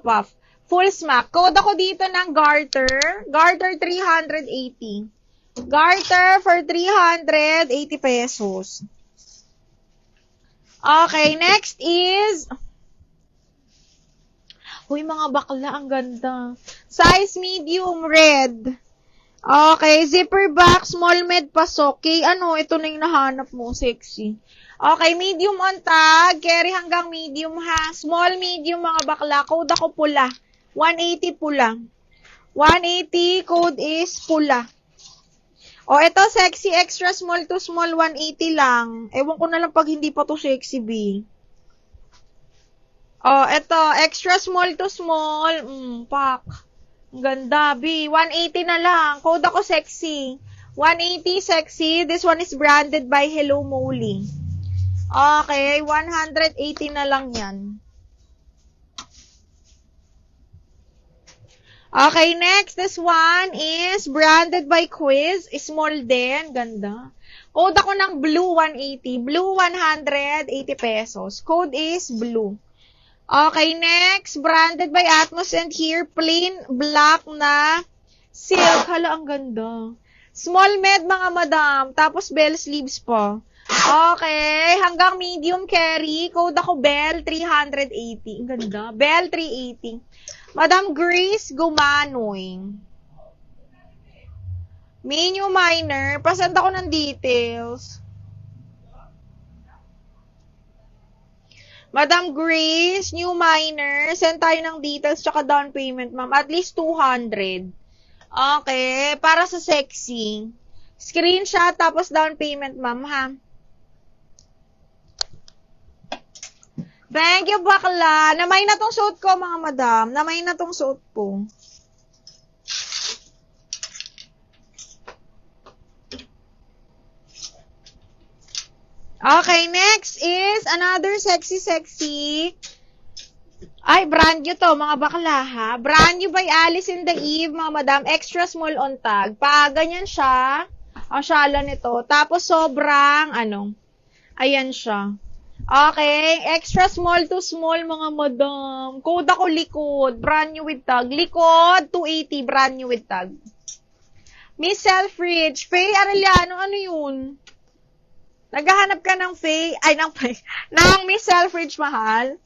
puff. Full smack. Code ako dito ng garter. Garter 380. Garter for 380 pesos. Okay, next is... Uy, mga bakla, ang ganda. Size medium red. Okay, zipper back, small med pasok. Okay, ano, ito na yung nahanap mo, sexy. Okay, medium on tag, carry hanggang medium ha. Small, medium, mga bakla. Code ako pula. 180 pula. 180, code is pula. O, ito, sexy, extra small to small, 180 lang. Ewan ko na lang pag hindi pa to sexy, B. O, ito, extra small to small, pak. Ang ganda, B. 180 na lang. Code ako sexy. 180, sexy. This one is branded by Hello Molly. Okay, 180 na lang yan. Okay, next, this one is branded by Quiz. Small din. Ganda. Code ako ng blue 180. Blue 180 pesos. Code is blue. Okay, next, branded by Atmos and here, plain black na silk. Hala, ang ganda. Small med, mga madam. Tapos bell sleeves po. Okay, hanggang medium carry. Code ako Bell 380. Ang ganda. Bell 380. Madam Grace Gumanoy. Menu minor. Pasend ako ng details. Madam Grace, new minor. Send tayo ng details tsaka down payment, ma'am. At least 200. Okay. Para sa sexy. Screenshot tapos down payment, ma'am, ha? Thank you, bakla. Namay na tong suot ko, mga madam. Namay na tong suot ko. Okay, next is another sexy. Ay, brand new to, mga bakla, ha? Brand new by Alice in the Eve, mga madam. Extra small on tag. Pa, ganyan siya. Ang shala nito. Tapos, sobrang, ayan siya. Okay, extra small to small, mga madam. Code ako likod, brand new with tag. Likod, 280, brand new with tag. Miss Selfridge, Faye Arellano, ano yun? Naghahanap ka ng Faye, ng Miss Selfridge, mahal?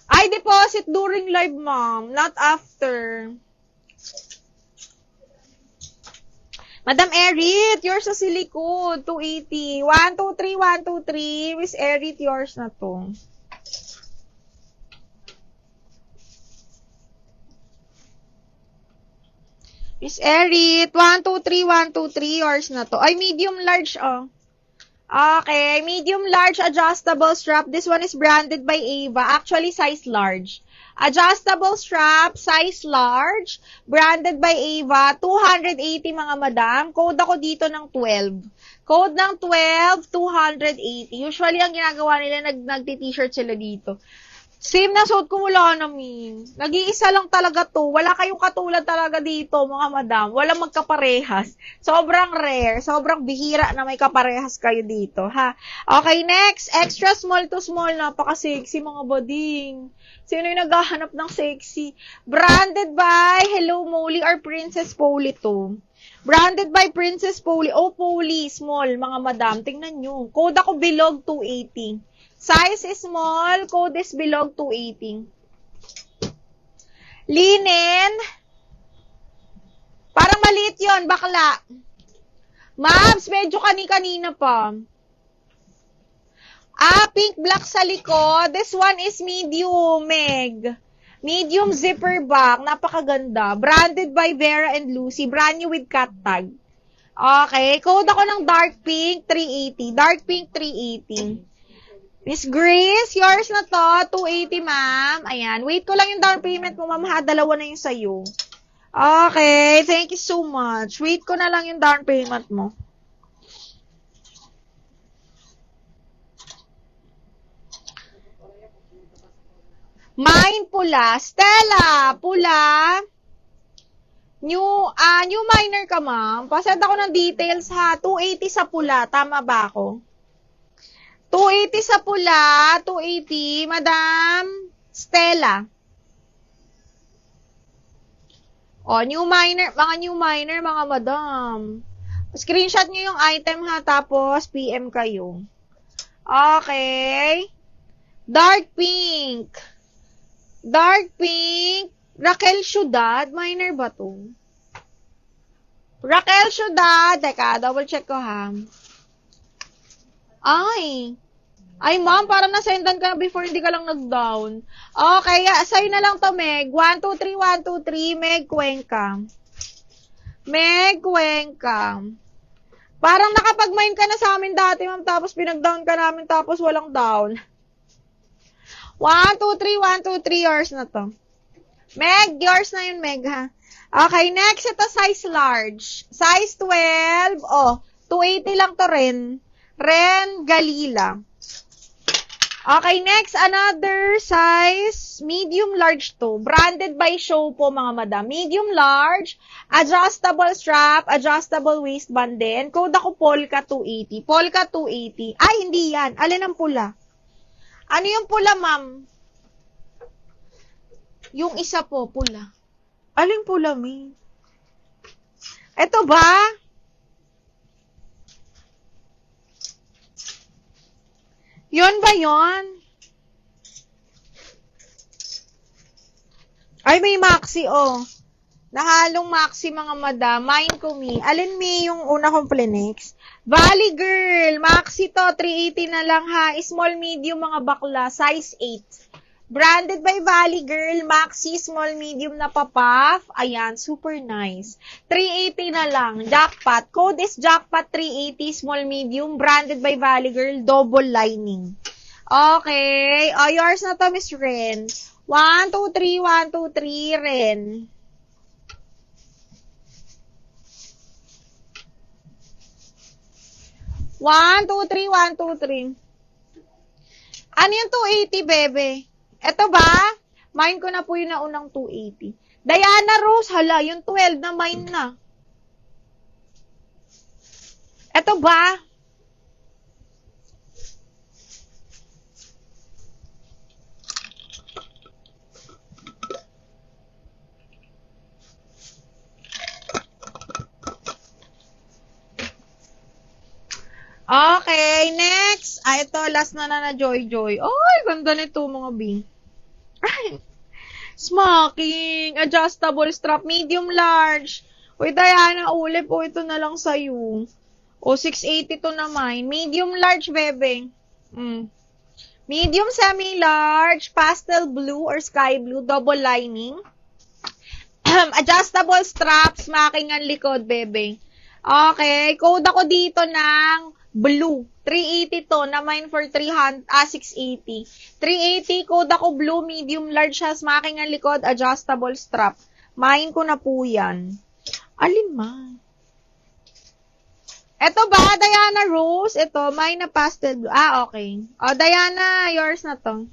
I deposit during live, ma'am, not after. Madam Erit, yours sa silikod, 280. 123, 123. Miss Erit, yours na to. Miss Erit, 123, 123. Yours na to. Ay, medium large, oh. Okay, medium large adjustable strap. This one is branded by Ava. Actually, size large. Adjustable strap, size large, branded by Ava, 280, mga madam. Code ako dito ng 12. Code ng 12, 280. Usually, ang ginagawa nila, nagti-t-shirt sila dito. Same na suot ko, wala namin. Nag-iisa lang talaga to. Wala kayong katulad talaga dito, mga madam. Walang magkaparehas. Sobrang rare. Sobrang bihira na may kaparehas kayo dito, ha? Okay, next. Extra small to small. Napaka-sexy, mga bading. Sino yung naghahanap ng sexy? Branded by Hello Molly or Princess Polly to. Branded by Princess Polly. Oh, Polly. Small, mga madam. Tingnan nyo. Code ako Bilog 280. Size is small. Code is Bilog 280. Linen. Parang maliit yon, bakla. Mabs, medyo kani-kanina pa. Pink black sa likod. This one is medium, Meg. Medium zipper back. Napakaganda. Branded by Vera and Lucy. Brand new with cat tag. Okay. Code ako ng dark pink, 380. Dark pink, 380. Miss Grace, yours na to. 280, ma'am. Ayan. Wait ko lang yung down payment mo, ma'am. Ha, dalawa na yung sayo. Okay. Thank you so much. Wait ko na lang yung down payment mo. Mine pula. Stella, pula. New minor ka, ma'am. Pasend ako ng details, ha. 280 sa pula. Tama ba ako? 280 sa pula, 280, Madam Stella. O, new minor, mga madam. Screenshot nyo yung item ha, tapos PM kayo. Okay. Dark pink. Dark pink. Raquel Ciudad. Minor ba to? Raquel Ciudad. Teka, double check ko ha. Ay, ma'am, parang nasendan ka na before, hindi ka lang nag-down. Okay, sa'yo na lang to, Meg. 1, 2, 3, 1, 2, 3, Meg Cuenca. Meg Cuenca. Parang nakapag-mine ka na sa amin dati, ma'am, tapos pinag-down ka namin, tapos walang down. 1, 2, 3, 1, 2, 3, yours na to. Meg, yours na yun, Meg, ha? Okay, next, ito size large. Size 12, 280 lang to rin. Ren Galila. Okay, next, another size, medium large to. Branded by Show po, mga madam. Medium large, adjustable strap, adjustable waistband din. Code ako Polka 280. Polka 280. Ay, hindi yan. Alin ang pula? Ano yung pula, ma'am? Yung isa po, pula. Alin pula, mi? Ito ba? Yon ba yon? Ay, may maxi, Nahalong maxi, mga madam. Mine ko, mi. Alin, mi, yung una kong Plenex? Valley Girl. Maxi to. 380 na lang, ha. Small, medium, mga bakla. Size 8. Branded by Valley Girl. Maxi, small, medium na papaf. Ayan, super nice. 380 na lang. Jackpot. Code is Jackpot 380, small, medium. Branded by Valley Girl. Double lining. Okay. Yours na to, Miss Ren. 1, 2, 3, 1, 2, 3, Ren. One, two, three, 1, 2, 3. Ano yung 280, bebe? Eto ba? Mine ko na po yung naunang 280. Diana Rose, hala, yung 12 na mine na. Eto ba? Okay, next. Ito, last na Joy. Ay, ganda nito, mga bing. Smocking, adjustable strap, medium large. Uy, Diana, uli po, ito na lang sa'yo. 680 to naman. Medium large, bebe. Medium semi-large, pastel blue or sky blue, double lining. Adjustable straps, smocking ang likod, bebe. Okay, code ako dito ng blue. 380 to, na mine for 680. 380, code ako blue, medium large siya, smacking ang likod, adjustable strap. Mine ko na po yan. Alin man? Ito ba, Diana Rose? Ito, mine na pastel blue. Okay. Diana, yours na to.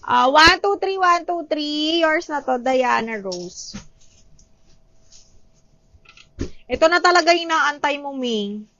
1, 2, 3, 1, 2, 3. Yours na to, Diana Rose. Ito na talaga inaantay mo, Ming.